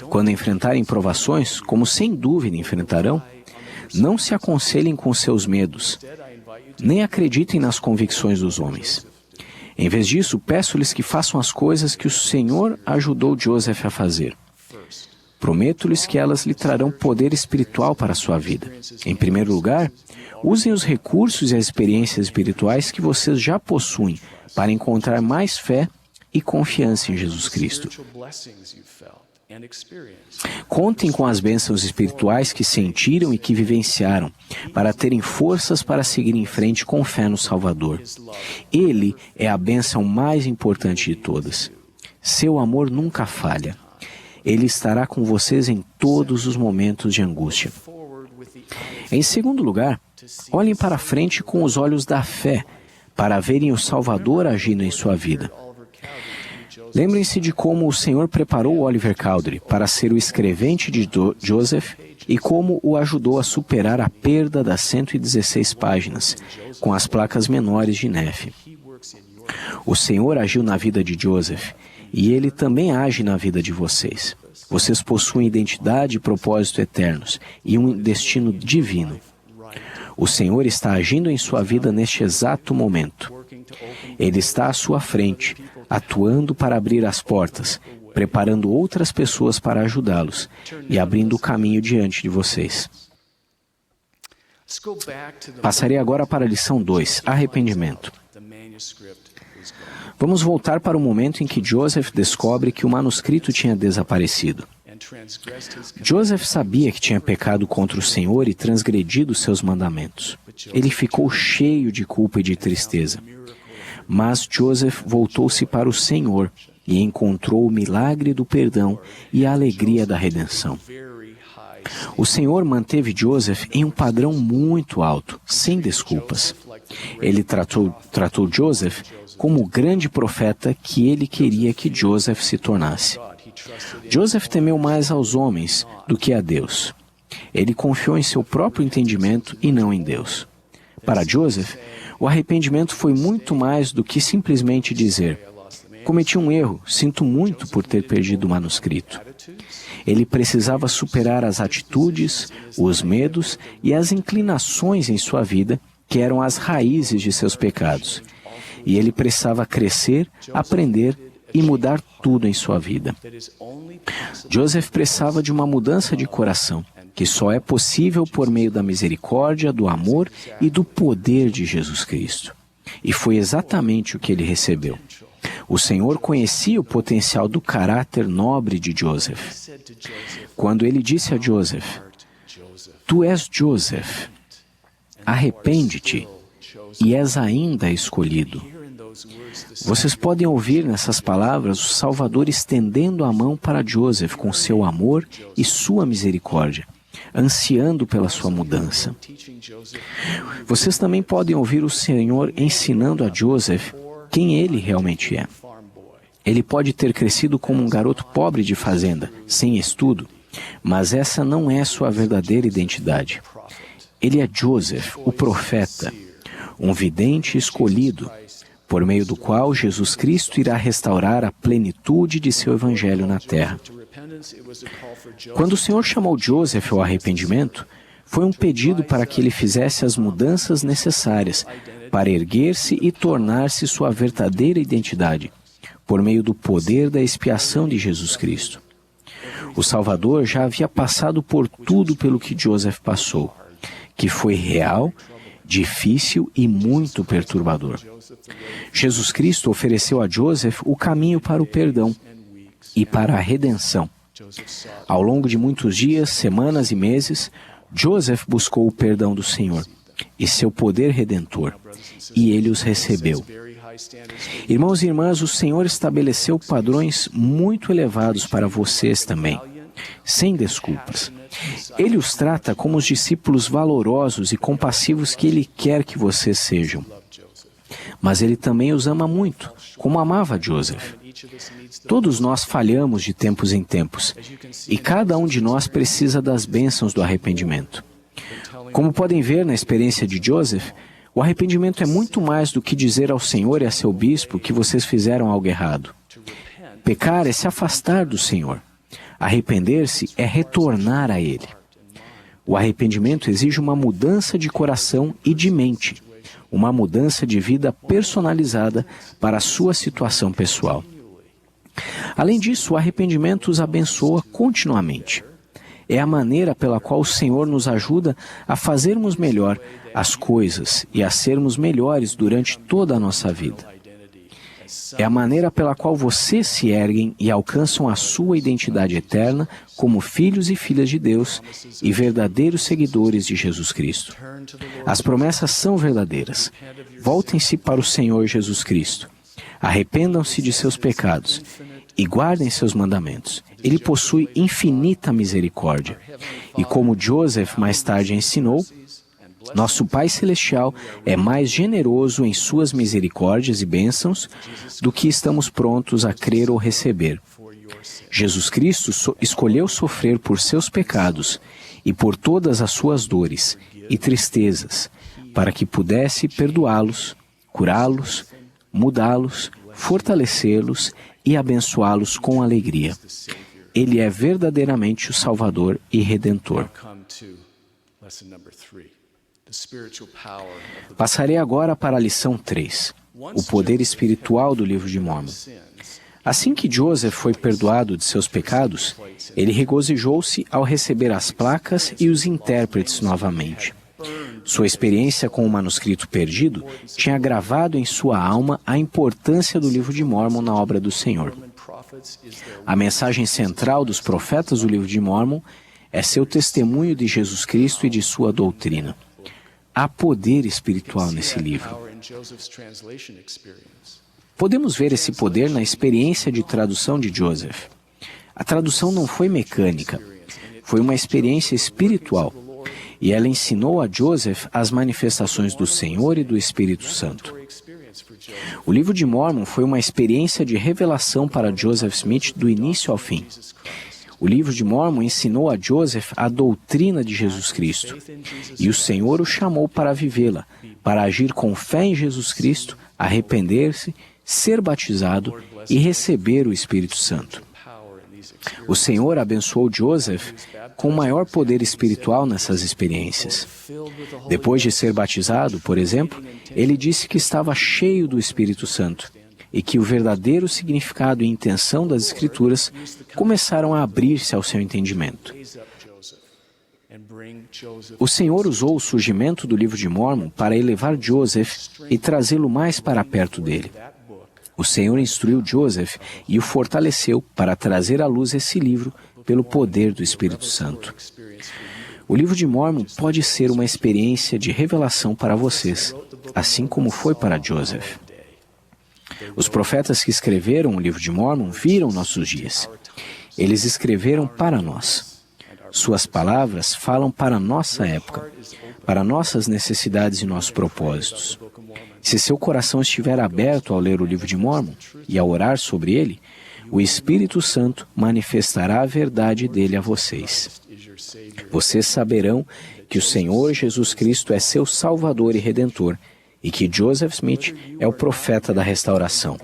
Quando enfrentarem provações, como sem dúvida enfrentarão, não se aconselhem com seus medos, nem acreditem nas convicções dos homens. Em vez disso, peço-lhes que façam as coisas que o Senhor ajudou Joseph a fazer. Prometo-lhes que elas lhe trarão poder espiritual para a sua vida. Em primeiro lugar, usem os recursos e as experiências espirituais que vocês já possuem para encontrar mais fé e confiança em Jesus Cristo. Contem com as bênçãos espirituais que sentiram e que vivenciaram, para terem forças para seguir em frente com fé no Salvador. Ele é a bênção mais importante de todas. Seu amor nunca falha. Ele estará com vocês em todos os momentos de angústia. Em segundo lugar, olhem para frente com os olhos da fé, para verem o Salvador agindo em sua vida. Lembrem-se de como o Senhor preparou Oliver Cowdery para ser o escrevente de Joseph e como o ajudou a superar a perda das 116 páginas, com as placas menores de Nefe. O Senhor agiu na vida de Joseph e Ele também age na vida de vocês. Vocês possuem identidade e propósito eternos e um destino divino. O Senhor está agindo em sua vida neste exato momento. Ele está à sua frente, atuando para abrir as portas, preparando outras pessoas para ajudá-los e abrindo o caminho diante de vocês. Passarei agora para a lição 2, arrependimento. Vamos voltar para o momento em que Joseph descobre que o manuscrito tinha desaparecido. Joseph sabia que tinha pecado contra o Senhor e transgredido seus mandamentos. Ele ficou cheio de culpa e de tristeza. Mas Joseph voltou-se para o Senhor e encontrou o milagre do perdão e a alegria da redenção. O Senhor manteve Joseph em um padrão muito alto, sem desculpas. Ele tratou Joseph como o grande profeta que ele queria que Joseph se tornasse. Joseph temeu mais aos homens do que a Deus. Ele confiou em seu próprio entendimento e não em Deus. Para Joseph, o arrependimento foi muito mais do que simplesmente dizer: cometi um erro, sinto muito por ter perdido o manuscrito. Ele precisava superar as atitudes, os medos e as inclinações em sua vida, que eram as raízes de seus pecados. E ele precisava crescer, aprender e mudar tudo em sua vida. Joseph precisava de uma mudança de coração, que só é possível por meio da misericórdia, do amor e do poder de Jesus Cristo. E foi exatamente o que ele recebeu. O Senhor conhecia o potencial do caráter nobre de Joseph. Quando ele disse a Joseph: "Tu és Joseph, arrepende-te, e és ainda escolhido." Vocês podem ouvir nessas palavras o Salvador estendendo a mão para Joseph com seu amor e sua misericórdia, ansiando pela sua mudança. Vocês também podem ouvir o Senhor ensinando a Joseph quem ele realmente é. Ele pode ter crescido como um garoto pobre de fazenda, sem estudo, mas essa não é sua verdadeira identidade. Ele é Joseph, o profeta, um vidente escolhido, por meio do qual Jesus Cristo irá restaurar a plenitude de seu evangelho na terra. Quando o Senhor chamou Joseph ao arrependimento, foi um pedido para que ele fizesse as mudanças necessárias para erguer-se e tornar-se sua verdadeira identidade, por meio do poder da expiação de Jesus Cristo. O Salvador já havia passado por tudo pelo que Joseph passou, que foi real, difícil e muito perturbador. Jesus Cristo ofereceu a Joseph o caminho para o perdão e para a redenção. Ao longo de muitos dias, semanas e meses, Joseph buscou o perdão do Senhor e seu poder redentor, e ele os recebeu. Irmãos e irmãs, o Senhor estabeleceu padrões muito elevados para vocês também, sem desculpas. Ele os trata como os discípulos valorosos e compassivos que Ele quer que vocês sejam. Mas Ele também os ama muito, como amava Joseph. Todos nós falhamos de tempos em tempos, e cada um de nós precisa das bênçãos do arrependimento. Como podem ver na experiência de Joseph, o arrependimento é muito mais do que dizer ao Senhor e a seu bispo que vocês fizeram algo errado. Pecar é se afastar do Senhor. Arrepender-se é retornar a Ele. O arrependimento exige uma mudança de coração e de mente, uma mudança de vida personalizada para a sua situação pessoal. Além disso, o arrependimento os abençoa continuamente. É a maneira pela qual o Senhor nos ajuda a fazermos melhor as coisas e a sermos melhores durante toda a nossa vida. É a maneira pela qual vocês se erguem e alcançam a sua identidade eterna como filhos e filhas de Deus e verdadeiros seguidores de Jesus Cristo. As promessas são verdadeiras. Voltem-se para o Senhor Jesus Cristo. Arrependam-se de seus pecados e guardem seus mandamentos. Ele possui infinita misericórdia. E como Joseph mais tarde ensinou, nosso Pai Celestial é mais generoso em suas misericórdias e bênçãos do que estamos prontos a crer ou receber. Jesus Cristo escolheu sofrer por seus pecados e por todas as suas dores e tristezas, para que pudesse perdoá-los, curá-los, mudá-los, fortalecê-los e abençoá-los com alegria. Ele é verdadeiramente o Salvador e Redentor. Passarei agora para a lição 3, o poder espiritual do livro de Mórmon. Assim que Joseph foi perdoado de seus pecados, ele regozijou-se ao receber as placas e os intérpretes novamente. Sua experiência com o manuscrito perdido tinha gravado em sua alma a importância do livro de Mórmon na obra do Senhor. A mensagem central dos profetas do livro de Mórmon é seu testemunho de Jesus Cristo e de sua doutrina. Há poder espiritual nesse livro. Podemos ver esse poder na experiência de tradução de Joseph. A tradução não foi mecânica, foi uma experiência espiritual. E ela ensinou a Joseph as manifestações do Senhor e do Espírito Santo. O livro de Mórmon foi uma experiência de revelação para Joseph Smith do início ao fim. O livro de Mórmon ensinou a Joseph a doutrina de Jesus Cristo, e o Senhor o chamou para vivê-la, para agir com fé em Jesus Cristo, arrepender-se, ser batizado e receber o Espírito Santo. O Senhor abençoou Joseph com maior poder espiritual nessas experiências. Depois de ser batizado, por exemplo, ele disse que estava cheio do Espírito Santo e que o verdadeiro significado e intenção das Escrituras começaram a abrir-se ao seu entendimento. O Senhor usou o surgimento do livro de Mórmon para elevar Joseph e trazê-lo mais para perto dele. O Senhor instruiu Joseph e o fortaleceu para trazer à luz esse livro pelo poder do Espírito Santo. O livro de Mórmon pode ser uma experiência de revelação para vocês, assim como foi para Joseph. Os profetas que escreveram o livro de Mórmon viram nossos dias. Eles escreveram para nós. Suas palavras falam para a nossa época, para nossas necessidades e nossos propósitos. Se seu coração estiver aberto ao ler o livro de Mórmon e a orar sobre ele, o Espírito Santo manifestará a verdade dele a vocês. Vocês saberão que o Senhor Jesus Cristo é seu Salvador e Redentor e que Joseph Smith é o profeta da restauração.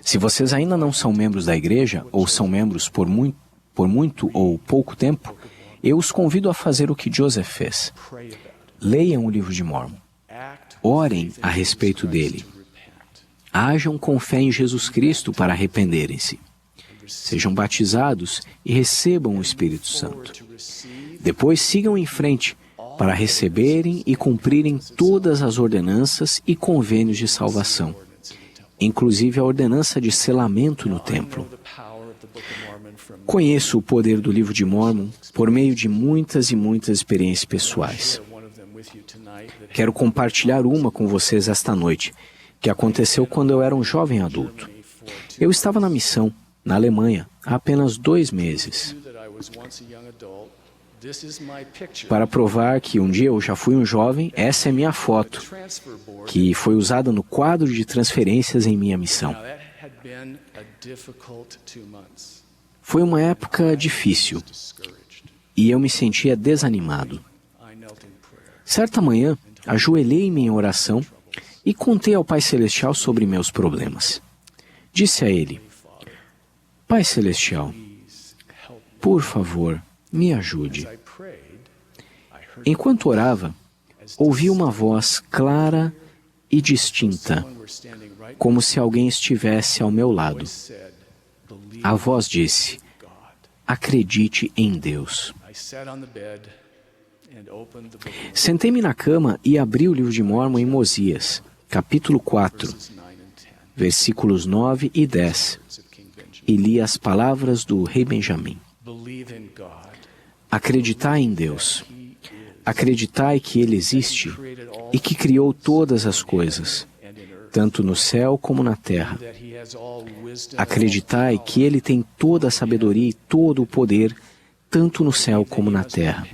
Se vocês ainda não são membros da igreja ou são membros por muito ou pouco tempo, eu os convido a fazer o que Joseph fez. Leiam o livro de Mórmon. Orem a respeito dele. Ajam com fé em Jesus Cristo para arrependerem-se. Sejam batizados e recebam o Espírito Santo. Depois sigam em frente para receberem e cumprirem todas as ordenanças e convênios de salvação, inclusive a ordenança de selamento no templo. Conheço o poder do livro de Mórmon por meio de muitas e muitas experiências pessoais. Quero compartilhar uma com vocês esta noite, que aconteceu quando eu era um jovem adulto. Eu estava na missão, na Alemanha, há apenas 2 meses. Para provar que um dia eu já fui um jovem, essa é minha foto, que foi usada no quadro de transferências em minha missão. Foi uma época difícil e eu me sentia desanimado. Certa manhã, ajoelhei-me em oração e contei ao Pai Celestial sobre meus problemas. Disse a Ele: Pai Celestial, por favor, me ajude. Enquanto orava, ouvi uma voz clara e distinta, como se alguém estivesse ao meu lado. A voz disse: acredite em Deus. Sentei-me na cama e abri o livro de Mórmon em Mosias, capítulo 4, versículos 9 e 10, e li as palavras do rei Benjamim. Acreditai em Deus. Acreditai que Ele existe e que criou todas as coisas, tanto no céu como na terra. Acreditai que Ele tem toda a sabedoria e todo o poder, tanto no céu como na terra.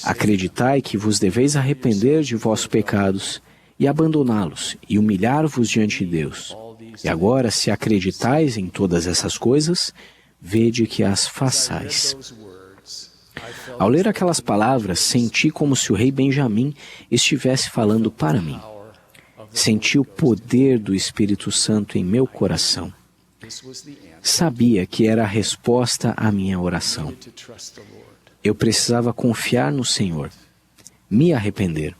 Acreditai que vos deveis arrepender de vossos pecados e abandoná-los e humilhar-vos diante de Deus. E agora, se acreditais em todas essas coisas, vede que as façais. Ao ler aquelas palavras, senti como se o rei Benjamim estivesse falando para mim. Senti o poder do Espírito Santo em meu coração. Sabia que era a resposta à minha oração. Eu precisava confiar no Senhor, me arrepender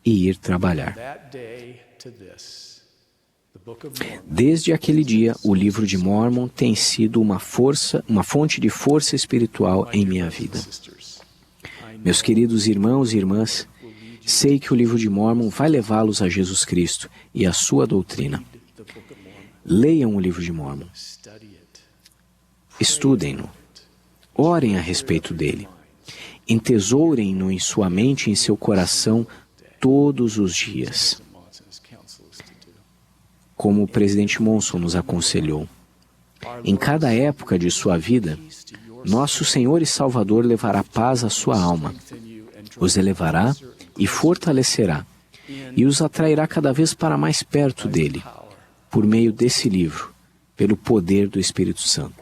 e ir trabalhar. Desde aquele dia, o livro de Mórmon tem sido uma fonte de força espiritual em minha vida. Meus queridos irmãos e irmãs, sei que o livro de Mórmon vai levá-los a Jesus Cristo e a sua doutrina. Leiam o livro de Mórmon. Estudem-no. Orem a respeito dele. Entesourem-no em sua mente e em seu coração todos os dias, como o presidente Monson nos aconselhou. Em cada época de sua vida, nosso Senhor e Salvador levará paz à sua alma, os elevará e fortalecerá, e os atrairá cada vez para mais perto dele, por meio desse livro, pelo poder do Espírito Santo.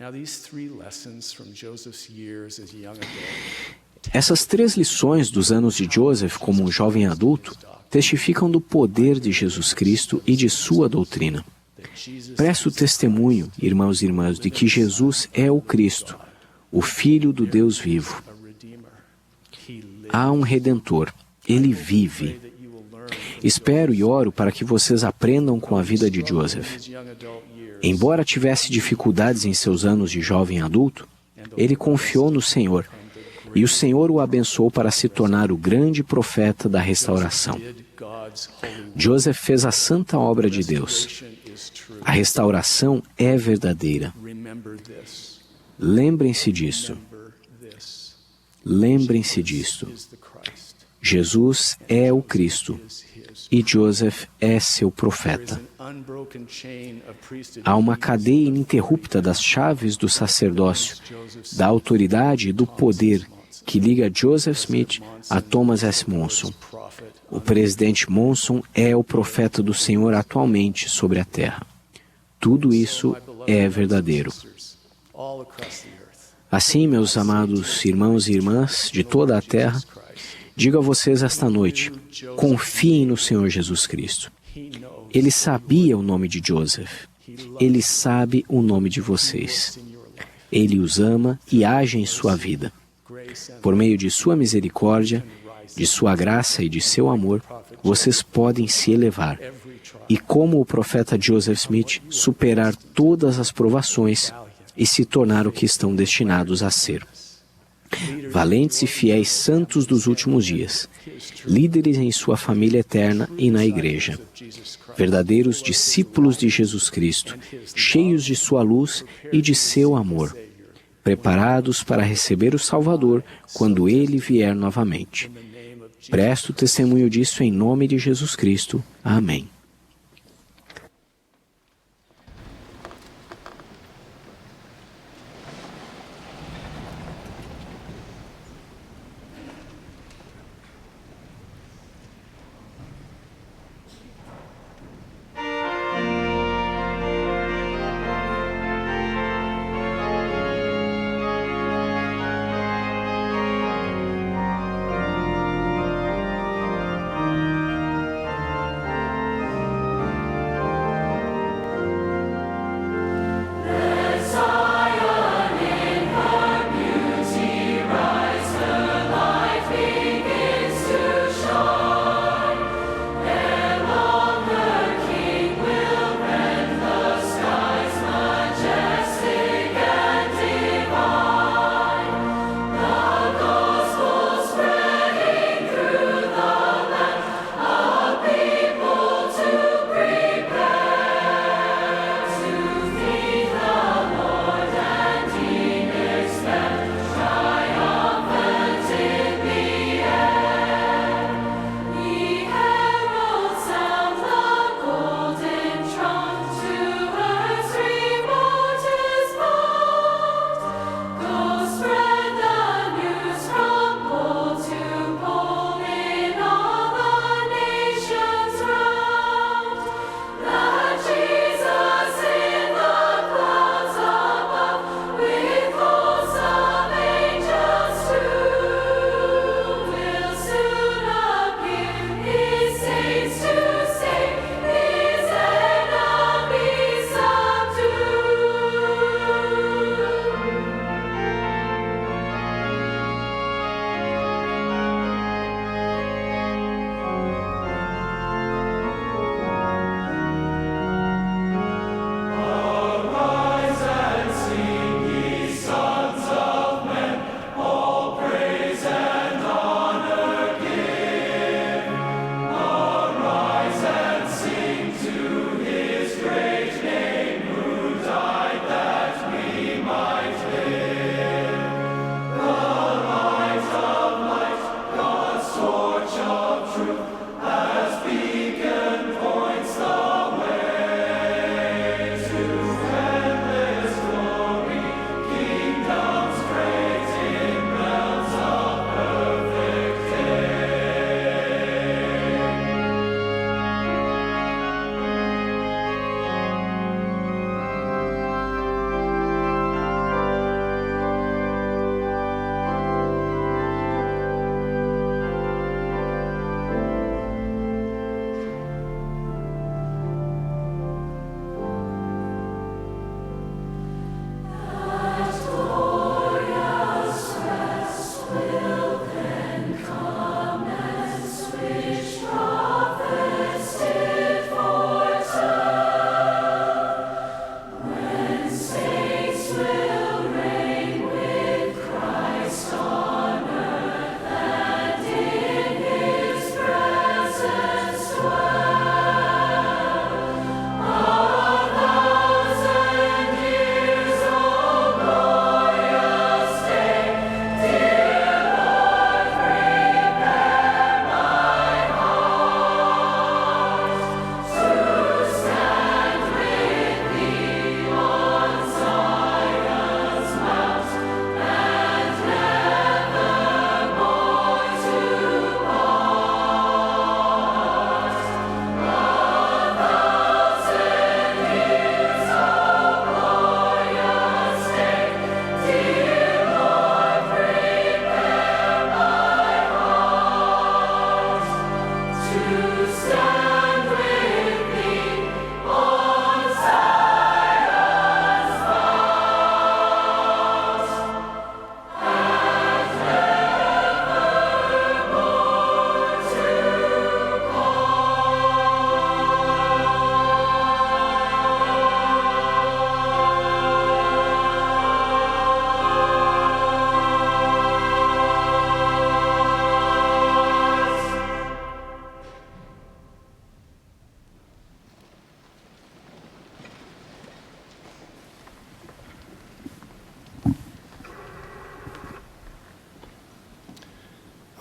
Essas 3 lições dos anos de Joseph como um jovem adulto testificam do poder de Jesus Cristo e de sua doutrina. Presto testemunho, irmãos e irmãs, de que Jesus é o Cristo, o Filho do Deus vivo. Há um Redentor, ele vive. Espero e oro para que vocês aprendam com a vida de Joseph. Embora tivesse dificuldades em seus anos de jovem adulto, ele confiou no Senhor, e o Senhor o abençoou para se tornar o grande profeta da restauração. Joseph fez a santa obra de Deus. A restauração é verdadeira. Lembrem-se disso. Lembrem-se disto. Jesus é o Cristo e Joseph é seu profeta. Há uma cadeia ininterrupta das chaves do sacerdócio, da autoridade e do poder que liga Joseph Smith a Thomas S. Monson. O presidente Monson é o profeta do Senhor atualmente sobre a terra. Tudo isso é verdadeiro. Assim, meus amados irmãos e irmãs de toda a terra, digo a vocês esta noite, confiem no Senhor Jesus Cristo. Ele sabia o nome de Joseph. Ele sabe o nome de vocês. Ele os ama e age em sua vida. Por meio de sua misericórdia, de sua graça e de seu amor, vocês podem se elevar. E como o profeta Joseph Smith, superar todas as provações e se tornar o que estão destinados a ser. Valentes e fiéis santos dos últimos dias, líderes em sua família eterna e na igreja, verdadeiros discípulos de Jesus Cristo, cheios de sua luz e de seu amor, preparados para receber o Salvador quando ele vier novamente. Presto testemunho disso em nome de Jesus Cristo. Amém.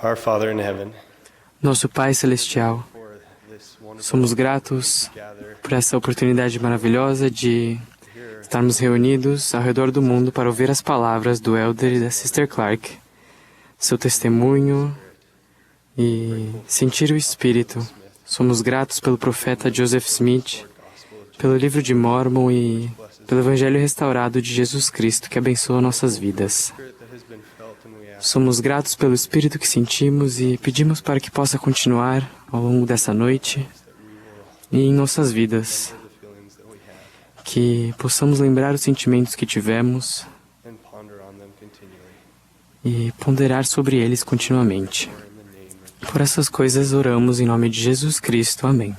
Our Father in heaven, Nosso Pai Celestial, for this wonderful somos gratos gather por essa oportunidade maravilhosa de estarmos reunidos ao redor do mundo para ouvir as palavras do Elder e da Sister Clark, seu testemunho e sentir o Espírito. Somos gratos pelo profeta Joseph Smith, pelo livro de Mormon e pelo Evangelho restaurado de Jesus Cristo, que abençoa nossas vidas. Spirit that has been felt, and we ask Somos gratos pelo Espírito que sentimos e pedimos para que possa continuar ao longo dessa noite e em nossas vidas, the feelings that we have que possamos lembrar os sentimentos que tivemos and ponder on them continually. e ponderar sobre eles continuamente. Por essas coisas oramos em nome de Jesus Cristo. Amém.